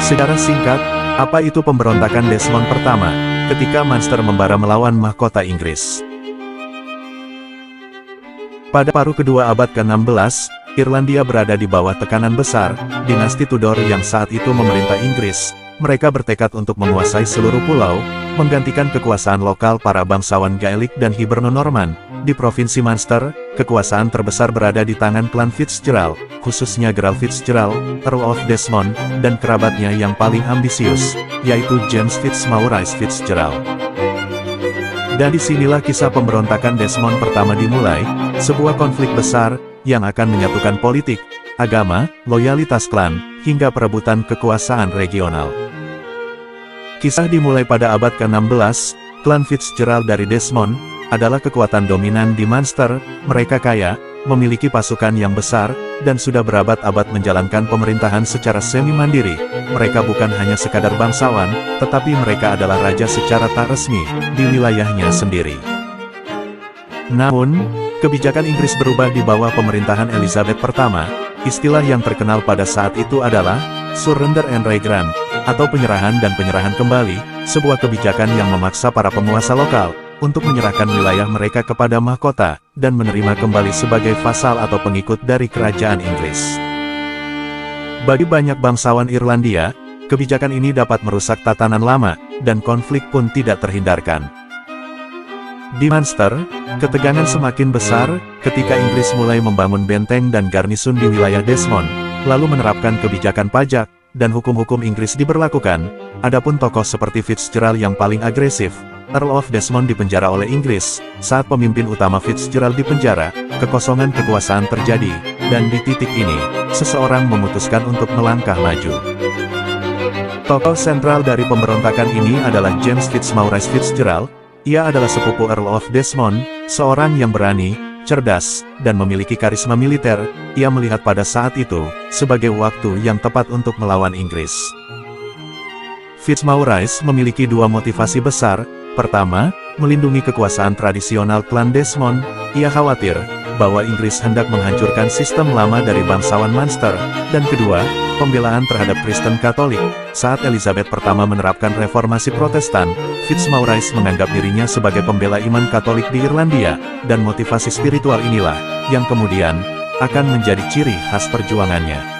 Secara singkat, apa itu pemberontakan Desmond pertama, ketika Munster membara melawan mahkota Inggris? Pada paruh kedua abad ke-16, Irlandia berada di bawah tekanan besar, dinasti Tudor yang saat itu memerintah Inggris. Mereka bertekad untuk menguasai seluruh pulau, menggantikan kekuasaan lokal para bangsawan Gaelic dan Hiberno-Norman. Di Provinsi Munster, kekuasaan terbesar berada di tangan klan Fitzgerald, khususnya Gerald Fitzgerald, Earl of Desmond, dan kerabatnya yang paling ambisius, yaitu James Fitzmaurice Fitzgerald. Dan disinilah kisah pemberontakan Desmond pertama dimulai, sebuah konflik besar, yang akan menyatukan politik, agama, loyalitas klan, hingga perebutan kekuasaan regional. Kisah dimulai pada abad ke-16, klan Fitzgerald dari Desmond, adalah kekuatan dominan di Munster. Mereka kaya, memiliki pasukan yang besar, dan sudah berabad-abad menjalankan pemerintahan secara semi-mandiri. Mereka bukan hanya sekadar bangsawan, tetapi mereka adalah raja secara tak resmi, di wilayahnya sendiri. Namun, kebijakan Inggris berubah di bawah pemerintahan Elizabeth pertama. Istilah yang terkenal pada saat itu adalah surrender and regrant, atau penyerahan dan penyerahan kembali, sebuah kebijakan yang memaksa para penguasa lokal untuk menyerahkan wilayah mereka kepada mahkota, dan menerima kembali sebagai vasal atau pengikut dari kerajaan Inggris. Bagi banyak bangsawan Irlandia, kebijakan ini dapat merusak tatanan lama, dan konflik pun tidak terhindarkan. Di Munster, ketegangan semakin besar, ketika Inggris mulai membangun benteng dan garnisun di wilayah Desmond, lalu menerapkan kebijakan pajak, dan hukum-hukum Inggris diberlakukan. Adapun tokoh seperti Fitzgerald yang paling agresif, Earl of Desmond dipenjara oleh Inggris. Saat pemimpin utama Fitzgerald dipenjara, kekosongan kekuasaan terjadi, dan di titik ini, seseorang memutuskan untuk melangkah maju. Tokoh sentral dari pemberontakan ini adalah James Fitzmaurice Fitzgerald. Ia adalah sepupu Earl of Desmond, seorang yang berani, cerdas, dan memiliki karisma militer. Ia melihat pada saat itu, sebagai waktu yang tepat untuk melawan Inggris. Fitzmaurice memiliki dua motivasi besar. Pertama, melindungi kekuasaan tradisional klan Desmond. Ia khawatir bahwa Inggris hendak menghancurkan sistem lama dari bangsawan Munster. Dan kedua, pembelaan terhadap Kristen Katolik. Saat Elizabeth pertama menerapkan reformasi Protestan, Fitzmaurice menganggap dirinya sebagai pembela iman Katolik di Irlandia, dan motivasi spiritual inilah yang kemudian akan menjadi ciri khas perjuangannya.